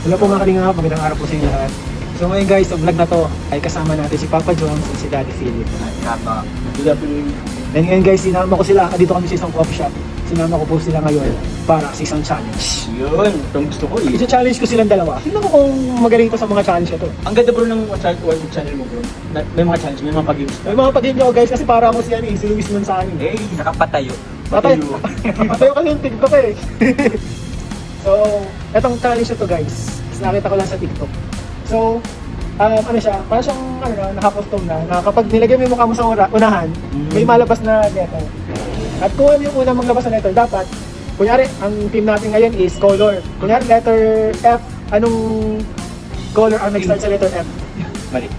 Hello po mga kalingap, magandang araw po sa inyo lahat. So ngayon guys, sa vlog na to ay kasama natin si Papa Jones at si Daddy Philip. Kapa. Good afternoon. And ngayon guys, sinama ko sila, dito kami sa isang coffee shop. Sinama ko po sila ngayon para sa isang challenge. Yun, itong gusto ko eh. Isa-challenge ko silang dalawa. Tingnan ko kung magaling to sa mga challenge na to. Ang ganda bro ng channel mo bro. May mga challenge, may mga pag-games May mga pag-game ako guys kasi para ako si Luis Manzani. Eh, nakapatayo. Patay kasi yung TikTok eh. So, etong challenge na to guys, is nakita ko lang sa TikTok. So, ano siya, parang siyang naka-custom na kapag nilagay mo yung mukha mo sa unahan, may malabas na letter. At kung ano yung unang maglabas na letter, dapat, kunyari, ang team natin ngayon is color. Kunyari, letter F, anong color ang nag-start sa letter F? Mali.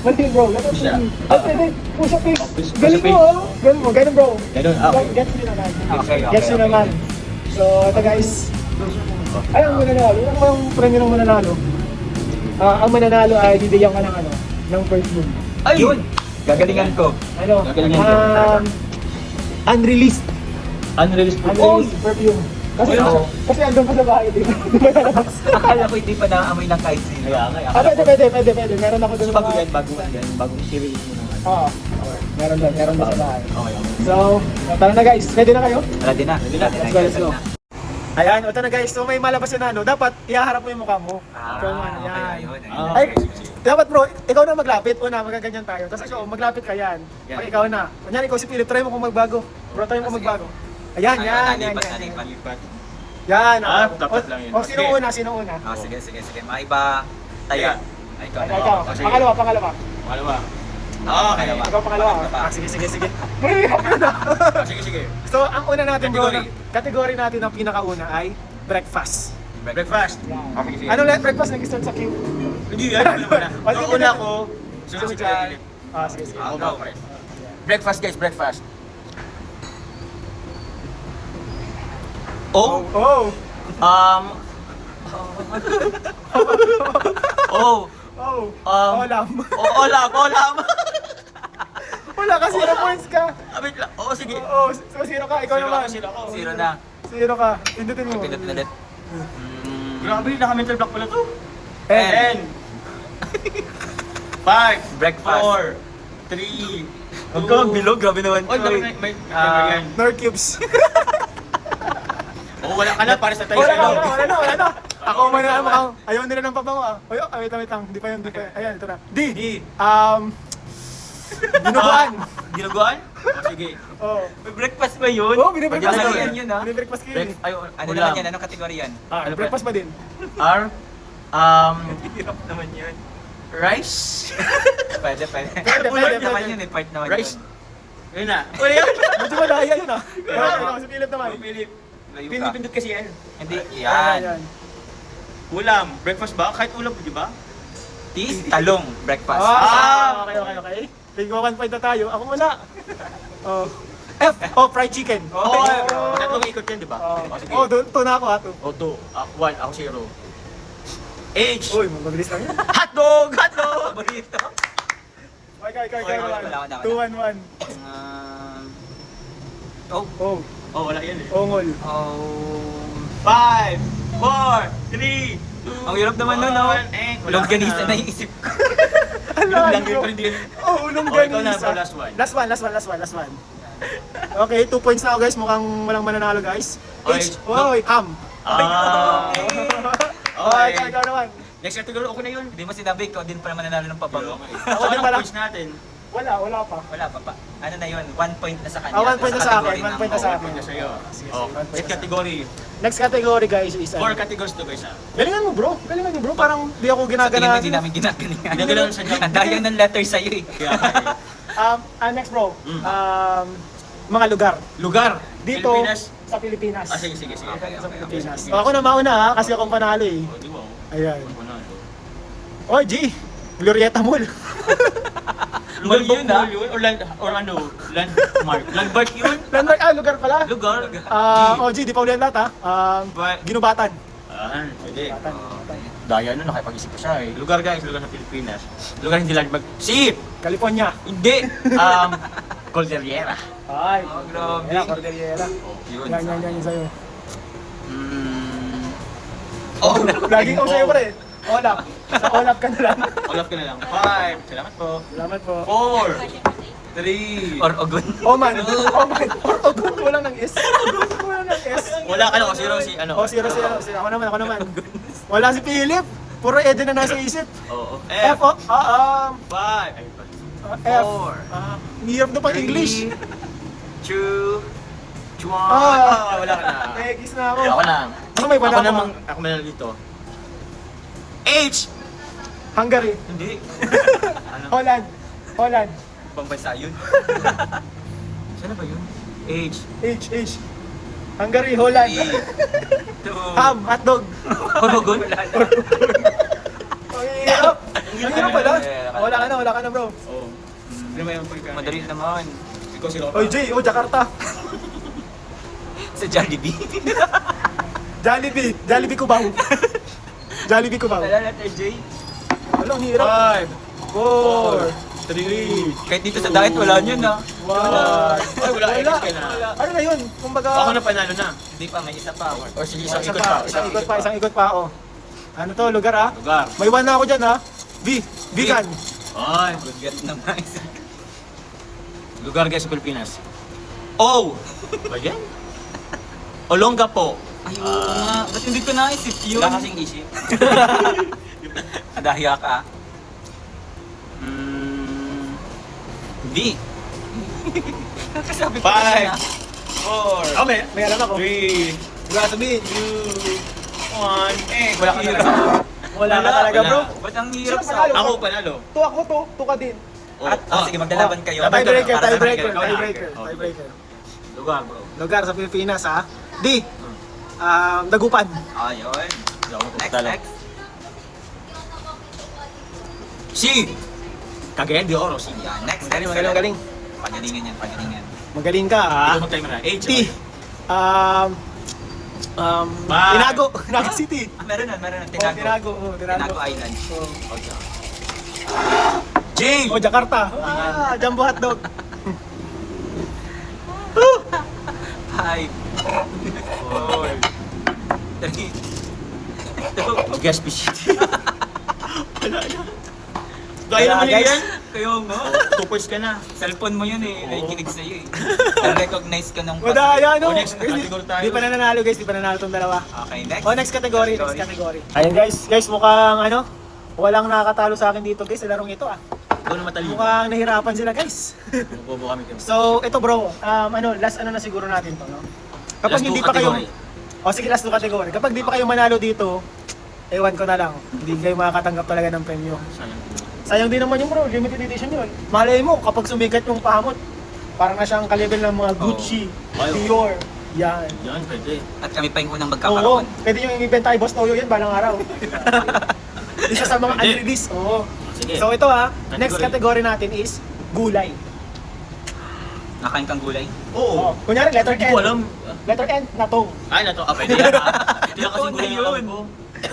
Mali bro, letter Push up. P. Pwede, push up face. Push Galing up mo oh. Galing mo, ganun bro. Ganun, okay. Gets nyo naman. Okay. Gets nyo naman. So, ito guys. Ay, ang mananalo. Ano yung premyo ng mananalo? Ang mananalo ay bibigyan ka ng perfume. Ayun! Gagalingan ko. Ano? Gagalingan ko. Unreleased. Unreleased po. Unreleased perfume. Kasi andun pa sa bahay, di ba? Akala ko hindi pa naamoy ng kahit sino. Pwede. Meron ako So dun bago yan, bagong i-release mo naman. Oo. Meron doon sa bahay. Okay. So, tara na guys. Ready na kayo? Ready na. Let's go. Ayan, ito na guys. So may malabas yun dapat ihaharap mo yung mukha mo. Okay, ayun. Ay, dapat bro, ikaw na maglapit. Una, magaganyan tayo. Tapos ikaw, maglapit ka yan. Pag ikaw na. Kunyari, ikaw si Philip, try mo kung magbago. Bro, try mo kung magbago. Ayan. Lipat. Yan. dapat lang yun. Sino una? Sige. Maiba. Tayo. Ikaw. Pangalawa. Okay. Ikaw pangalawa. Sige. Sige. So, ang una natin bro, Category. category natin ang pinakauna ay breakfast. Breakfast. Yan. Ano lang breakfast nag-start sa Q? Hindi, ano na. Ang una ko, sunod si Philip. Sige. Ako ba? Breakfast guys, breakfast. Oh. Olam. Olam. Wala ka, 0 points ka. Abit lang. Oo, sige. Oo, so 0 ka, ikaw naman. Zero na. 0 ka, pindutin mo. Pindutin ulit. Grabe, naka-mental block pala to. 10. 5. Breakfast. 4. 3. Huwag ka magbilog, grabe naman. Oh, may yan. Nor cubes. Oh, wala ka na para sa tayo. Wala na. Ako man na ayaw nila ng pabango ah. Wait lang. Di pa yun. Ayan, ito na. D. Dinuguan? Oh, sige. Oh. May breakfast ba yun? Oh, binibreakfast Ano ka. yun, ha? Binibreakfast ka yun. Ano naman yan? Anong kategorya yan? Breakfast ba din? R? Hirap naman yun. Rice? Pwede. Pwede. naman yun eh, part naman Rice. yun. Yun na. Medyo malaya yun ah. Ikaw, si Philip naman. Philip. Layo ka. Pindot kasi yan. Hindi, yan. Ulam. Breakfast ba? Kahit ulam, di ba? Tis, talong, breakfast. Okay. Tingko 1 point na tayo. Ako muna. F. Fried chicken. Tatlong ikot yan, di ba? Sige. Doon na ako ha. O, 2. Ako 1. Ako 0. H. Uy, mabilis lang yun. Hotdog! Paborito. Ikaw. 2-1-1. Oh. Oh, wala yan eh. Ongol. 5, 4, 3, 2, Ang hirap naman nun, no? Longganisa na iisip ko. Ulong lang yun, pero hindi yun. Ulong Oh, ikaw na, ganisa. last one. Last one. Okay, 2 points na ako guys. Mukhang walang mananalo guys. Okay. H. Ham. Okay. Ikaw naman. Next category, okay na yun. Hindi mo sinabi ko, din pa naman nanalo ng pabango. Ako din Anong pala. points natin? Wala pa. Wala pa. Ano na yun? 1 point na sa kanya. 1 point na sa akin. Category 1 point na sa akin. Point na sa'yo. Sige, Oh, 1 point next na sa akin. category. Next category guys is 4 categories to guys ha. Galingan mo bro. Parang di ako Sa tingin mo, ginagana. hindi namin ginagalingan. Ginagalingan sa job. Ang dayang ng letter sa'yo eh. Kaya, Next bro. Mga lugar. lugar. Dito Pilipinas. sa Pilipinas. Sige. Sa Pilipinas. Ako na mauna ha, kasi akong panalo eh. Oh, di ba? Ayan. Panalo. Oh, G. Glorieta Mall. Mall yun, ha? Or landmark. Landmark yun? Landmark, lugar pala. Lugar. G, di pa ulit lahat ha. Ginubatan. Pwede. Batan. Daya nun, nakipag-isip ko siya eh. Lugar guys, lugar sa Pilipinas. Lugar hindi landmark. Si! California. Hindi! Cordillera. Ay, grabe. Cordillera. Oh, yun. Yan sa'yo. Oh, Laging ako sa'yo pre. Olap. Sa olap ka na lang. Olaf ka na lang. 5. Salamat po. Salamat po. 4. 3. Or Ogun. Oman. Oman. Ortogon. Wala ng S. Wala ng S. Wala ka lang, zero si ano. Oh, zero. Ako naman. Wala si Philip. Puro Eden na nasa isip. Oo. F, F. 5. F. Hirap na pang English. 2. 1. Wala ka na. Tegis na ako. Ako na. Ano may Ako panahon? namang, ako na dito. H. Hungary. Hindi. Holland. Pambansa yun. Saan ba yun? H. H. Hungary, Holland. E. 2. Ham, hotdog. Orogon? Ang hirap. Ang hirap pala. Wala ka na bro. Oo. Madali naman. Ikaw si Ropa. Oy, Jay, Jakarta. Sa Jollibee. Jollibee Cubao. Jollibee Cubao. Wala letter J. Wala, ang hirap. 5, 4, 3, Kahit dito sa diet, wala yun na. 1. Ay, wala. X ka na. Ano na yun? Kumbaga... Ako na panalo na. Hindi pa, may isa pa. Or sige, isang ikot pa. Isang ikot pa, oh. Ano to, lugar ah? Lugar. May 1 na ako dyan ah. Vegan. Ay, good get naman. Lugar guys sa Pilipinas. O! Ba yan? Olongapo. Ay, oo nga. Ba't hindi ko naisip yun? Wala kasing isip. Adahya ka. Hindi. Kasabi ko 5, na. 4, Oh, may alam ako. 3, Wala sabihin. 2, 1, Wala ka Hirap. talaga. Wala ka talaga bro. Ba't ang hirap Sino sa... panalo? Ako panalo. To ka din. Sige, maglalaban kayo. Tiebreaker. Para sa Tiebreaker. Lugar bro. Lugar sa Pilipinas ha. D. Dagupan. Ayun. Next. C. Cagayan de Oro. C. Yan, next. Magaling. Pagalingan yan. Magaling ka ha. Ito mag-time na. H. T. Tinago City. Meron na. Tinago. Tinago Island. Oh. J. Oh, Jakarta. Jumbo hotdog. 5, 4, 3, Guest fish. Wala, naman guys. yan. Kayo nga. 2 points ka na. Cellphone mo yun eh. Oo. Nakikinig sa'yo eh. Na-recognize ka ng Madaya no. Oh, next category tayo. Di pa nanalo guys, di pa nanalo tong dalawa. Okay, next. Oh, next category. Ayun guys, mukhang walang nakakatalo sa akin dito guys sa larong ito ah. Ikaw na matalino. Mukhang nahirapan sila guys. Bobo kami kayo. So, ito bro, last na siguro natin to, no? Kapag Last hindi two pa kayo... category. O sige, last 2 category. Kapag di pa kayo manalo dito, ewan ko na lang. Hindi kayo makakatanggap talaga ng premyo. Sayang. Sayang din naman yung bro, limited edition yun. Malay mo, kapag sumikat yung pahamot, parang na siyang kalibel ng mga Gucci, Ay, Dior, yan. Yan, pwede. At kami pa yung unang Oo, magkakaroon. pwede yung ibenta kay Boss Toyo yan, balang araw. Isa sa mga Pwede. unreleased. Oo. Sige. So ito next Category. category natin is gulay. Nakain kang gulay. Oo. Kunyari, letter Hindi N. ko alam. Letter N, natong. Ay, nato. Pwede yan ha. Hindi na kasi Luto na gulay yun. alam ko.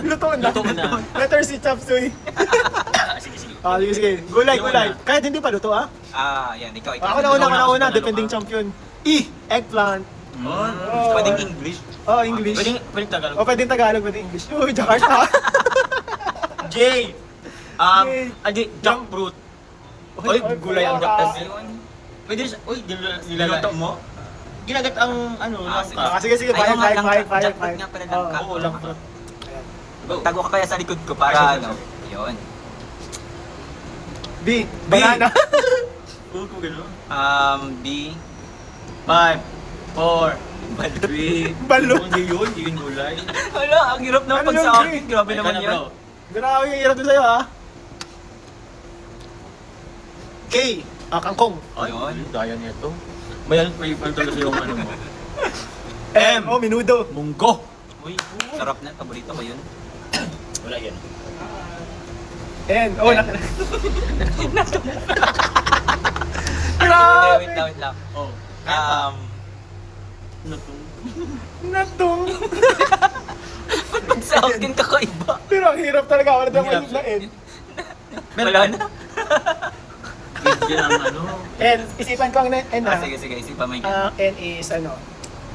Luto na. Luto na. Letter C, chop suey. Sige. Sige. Gulay. Yung una. Kahit hindi pa luto Yan. Ikaw. Ako na una, defending champion. E, eggplant. Oh. Pwedeng English. Oh, English. Pwedeng Tagalog. O, pwedeng Tagalog, pwedeng English. Uy, Jakarta. J. J. Jackfruit. Oy, gulay ang jackfruit. Ayun. Pwede siya, uy, nilaluto mo? Ginagat ang langka. Sige, Ayaw nga lang, fire. jackfruit nga pala langka. Oo, langka. Tago ka kaya sa likod ko para Yun. B, banana. Oo, kung gano'n. B. 5, 4, 3. Balo. Hindi yun gulay. Wala, ang hirap naman Ano pag yun, sa Jay? akin. Grabe Ikaw naman na, yun. bro. Grabe yung hirap din sa'yo, ha? K, kangkong. Ay, Yun. daya nito. May talaga sa yung ano mo. M, minudo. Munggo. Uy, sarap na. Paborito ko yun. Wala yan. N, Wait Grabe. lang. Oh. Natong. Pag sa akin kakaiba. Pero ang hirap talaga. Wala daw Hirap. maliit na N. Wala na. Yan ang ano. N, isipan ko ang N, ha? Sige, isipan mo yung N is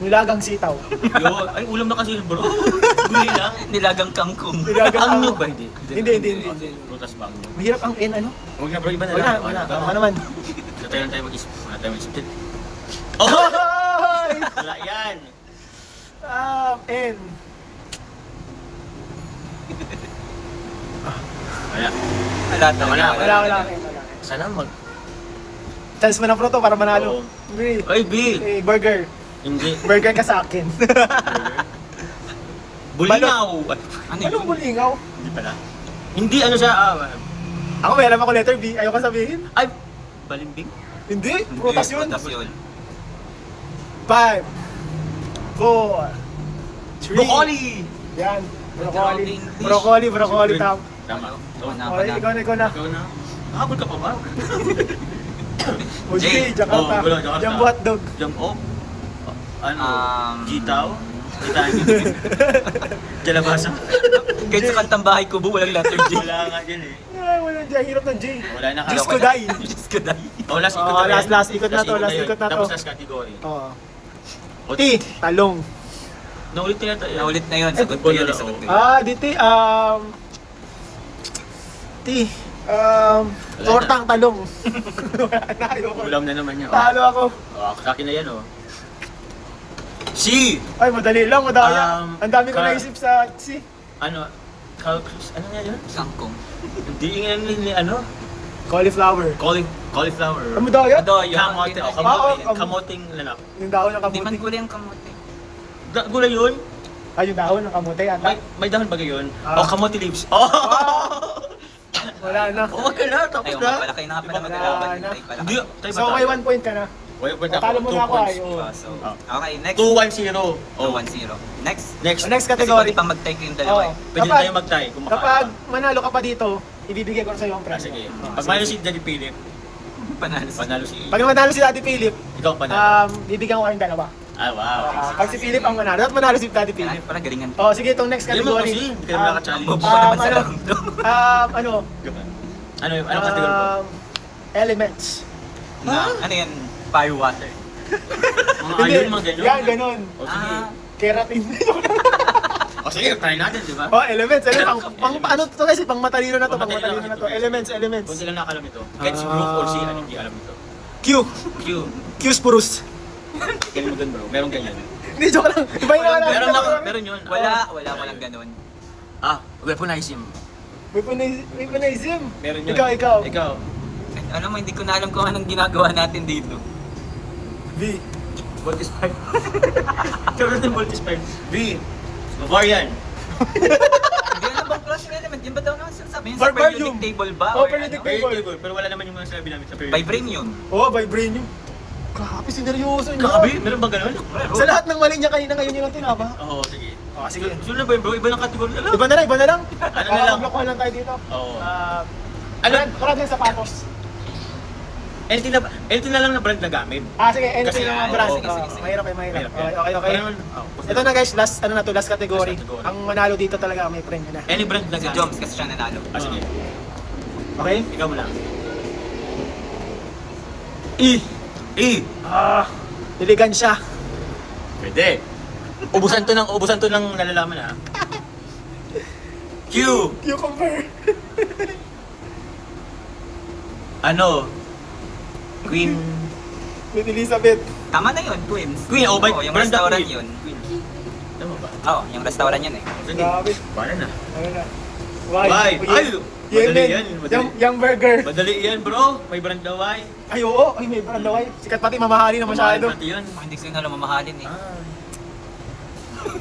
Nilagang sitaw. Yun. Ay, ulam na kasi yun, bro. Gulay lang. Nilagang kangkong. Nilagang Ang ano? ba? Hindi. Hindi. Prutas ba? Mahirap ang N, ano? Huwag na bro, iba na Wala, lang. wala. Ano naman? Tayo lang tayo mag-isip. Wala tayo mag-isip. Oh! Hoy! Wala yan. N. Wala. Wala talaga. Wala. Sana mag... Chance mo na pro to para manalo. Oo. Hindi. Ay, B! Burger. Hindi. Burger ka sa akin. Bulingaw! Ano Anong bulingaw? Hindi pala. Hindi, ano siya, Ako may alam ako letter B. Ayoko sabihin. ay, balimbing? Hindi. Prutas yun. Prutas yun. 5, 4, 3. Broccoli! Yan. Broccoli. Broccoli. Broccoli. Tama. Tama. Wala Okay, ikaw na. Ikaw na. Habol ka pa ba? O J, Jakarta. Oh, wala, Jakarta. Jumbo hotdog. Jump up. Ano? Jitaw? Jitaw? Jalabasa? Kahit sa kantang bahay ko, walang letter J. Wala nga dyan eh. Ay, walang J. Hirap ng J. Wala na Diyos ko, day. Diyos ko, day. Oh, last ikot Oh, na yan. last ikot na to, last yun. ikot na to. Tapos last category. Oo. O, T. Talong. Naulit na yata. Naulit na yun. Sagot ko yun. Sagot ko yun. Dito, T. Tortang talong. Wala na, ayoko. Ulam na naman niya. Talo ako. Oh, sa akin na yan oh. C! Ay, madali lang, madaya. Ang dami ko ka- naisip sa C. Ano? Ano nga yun? Kangkong. Hindi ni ano? Cauliflower. Cauliflower. Ang madaya? Madaya. Kamote. O, kamoting lanak. Yung dahon ng Hindi man kamuti. gulay ang kamote. Gulay yun? Ay, yung dahon ng kamuti yata. May dahon ba yun? Ah. O, kamote leaves. Oh! Wala na. Oh, wag ka na, tapos Ayaw, na. malaki na ka pa na mag-alaban. Wala na. Tayo pala. Hindi, tayo So, may 1 point ka na. Wait, Talo mo na ako ay. So, Ah. okay, next. 2-1-0. 2-1-0. Next. Next. Next Kasi category. pwede pang mag-tie ko yung dalawa eh. Pwede na tayo mag-tie kung Kapag makakaya. manalo ka pa dito, ibibigay ko na sa'yo ang Ah, premyo. sige. Ah, Pag manalo si Daddy Philip, Panalo sa panalo si... Pag manalo si Daddy Philip, Ikaw ang panalo. bibigyan ko kayong dalawa. Ah, wow. Pag si Philip ang manalo, at manalo si Daddy Ay, Philip. parang galingan. Oh, sige, itong next Hindi mo category. kasi, hindi ka naman nakachallenge. Mabuo naman sa ano? lang to. Ano category mo? Elements. Ano yan? Fire water. Mga ayun, mga ganyan. Yan, ganun. O sige. Keratin. O sige, try natin, di ba? Oh, elements. Ano to kasi, pang matalino na to, pang matalino na to. Elements. Kung sila nakalam ito. Kahit si Brooke or si ano, hindi alam ito. Q. Q. Qspurus. Ganyan mo dun bro. Meron ganyan. Hindi, joke lang. Iba yung nakalala. Meron yun. Walang ganun. Weaponism. Weaponism. Meron yun. Ikaw. Ikaw. Ay, alam mo, hindi ko na alam kung anong ginagawa natin dito. V. Voltis 5. Ikaw natin Voltis 5. B. Bavarian. Hindi ano bang class ng element? Yun ba daw naman sinasabi? Yung sa Barbarium. periodic table ba? Oh, Or periodic ano? table. Very good. Pero wala naman yung mga sinabi namin sa period. Vibranium. Oh, vibranium. Grabe, sineryoso niya. Grabe, meron ba ganun? Sa lahat ng mali niya kanina ngayon yung tinama. Oo, sige. Sige. Sunod na ba yun bro? Iba ng kategory na lang. Iba na lang. Ano na lang? Maglokohan lang tayo dito. Oo. Ano? Brand ng sapatos. Anything na lang na brand na gamit. Sige, anything Kasi, yung brand. sige, sige. Mahirap. Mahirap. Okay. Ito na guys, last category. category. Ang manalo dito talaga may premium na. Any brand na Si gamit. Joms kasi siya nanalo. Sige. Okay? Ikaw mo lang. E. Diligan siya. Pwede. Ubusan to ng nalalaman ha. Q. Cucumber. Ano? Queen. With Elizabeth. Tama na yun, Twins. Queen, oh, by yung brand na restaurant Queen. yun. Tama ba? Oo, yung restaurant yun eh. Sige. Grabe. Paano na? Ano na? Why? Ay! Madali yan. Yung burger. Madali yan bro. May brand na Y. Ay, oo. Ay, may brand daw ay. Sikat pati mamahali na masyado. Pati yun. Hindi ko na mamahalin eh. Ah.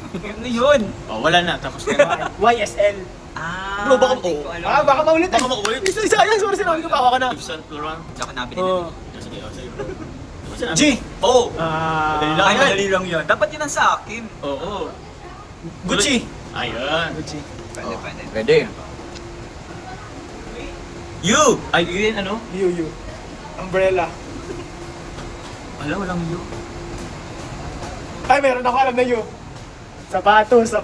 Ano yun? Oh, wala na. Tapos na. YSL. Bro, baka hindi ko alam. Baka maulit Baka maulit. Isa yan. Sorry, sinabi ko pa ako ka na. Yves Saint Laurent. Hindi ako nabili Oo. na. Sige, sige bro. G. Oh! Ah, Madali lang. Ay, madali lang yun. Dapat yun ang sa akin. Oo. Gucci. Ayun. Gucci. Pwede. Pwede. U! Ay, yun ano? Yu. Umbrella. Wala, walang U. Ay, meron ako alam na Yu. Sapatos.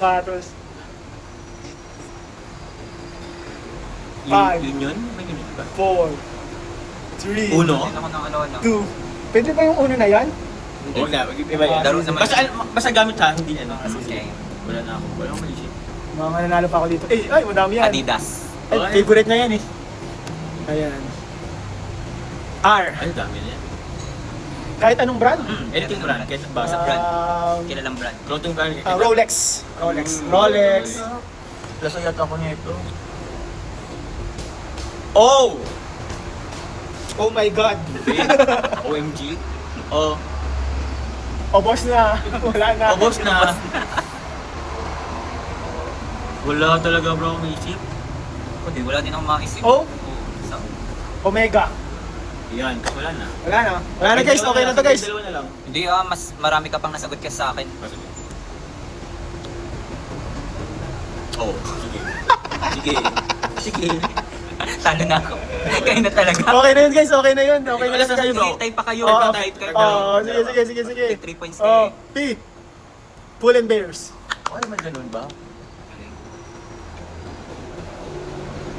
Five. Yun yun? May ganun ba? 4, 3, Uno? Hindi ako nang ano. 2. Pwede ba yung uno na yan? Huwag na, iba yan. Laro naman. Basta gamit ha, hindi ano. Okay. Wala na ako. Wala akong maisip. Mga nanalo pa ako dito. Ay, madami yan. Adidas. Ay, favorite niya yan eh. Ayan. R. Ay, dami na yan. Kahit anong brand. Anything brand, kahit basa brand. Um, Kilalang brand. Clothing brand. Rolex. Rolex. Lasa yata ako nito. Oh! Oh my God. OMG. Oh, Obos na. Wala na. obos na. Wala talaga bro akong isip. Okay, wala din akong makisip. Oh? Isa. Omega. Yan, wala na. Wala na. Wala na guys. Okay na to guys. Dalawa na lang. Hindi mas marami ka pang nasagot ka sa akin. Oh, sige. Sige. Sige. Talo na ako. Kayo na talaga. Okay na yun guys. Okay na yun. Okay na Wala yun sa sa'yo, guys. bro. Hintay pa kayo. Oo. Kahit kayo. Oh, sige. 3 points Oh, kayo. P. Pull and Bears. Ay, man ganun ba?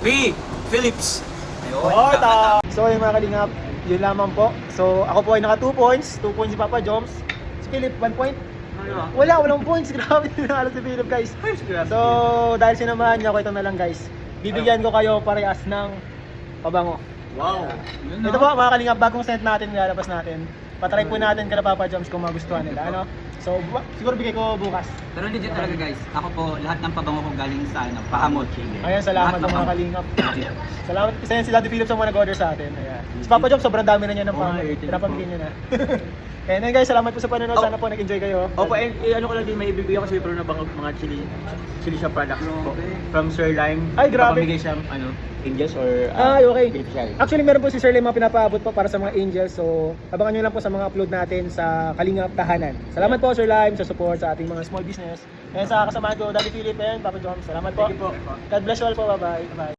P. Phillips. Ayun, Oh, tama. So yung mga kalingap, yun lamang po. So ako po ay naka 2 points. 2 points si Papa Joms. Si Philip, 1 point. Walang points. Grabe tinalo si Philip guys. So dahil sinamahan niya ako, ito na lang guys. Bibigyan ko kayo parehas ng pabango. Wow. Ito po mga kalingap, bagong set natin, nilalabas natin. Patry po natin kada Papa Joms kung magustuhan nila. Ano? So siguro bigay ko bukas. Pero legit talaga guys, ako po lahat ng pabango ko galing sa pahamot. Ayan, salamat Lahat po mga pabango. kalingap. Salamat kasi yan si Daddy Philip sa mga nag-order sa atin. Ayan. Si Papa Joms, sobrang dami na niya ng pang pinapabigyan niya na. And then guys, salamat po sa panonood. Sana po nag-enjoy kayo. Opo, ano ko lang din, may ibibigay ako sa Pro na mga chili shop products po. From Sir Lime. Ay, grabe. Papamigay siya, Angels or Ay, okay. beneficiary. Actually, meron po si Sir Lem mga pinapaabot po para sa mga angels. So, abangan nyo lang po sa mga upload natin sa Kalingap Tahanan. Salamat po Sir Lime sa support sa ating mga small business. And sa kasamahan ko, Daddy Philip and Papa Joms. Salamat po. Thank you po. God bless you all po. Bye-bye. Bye-bye.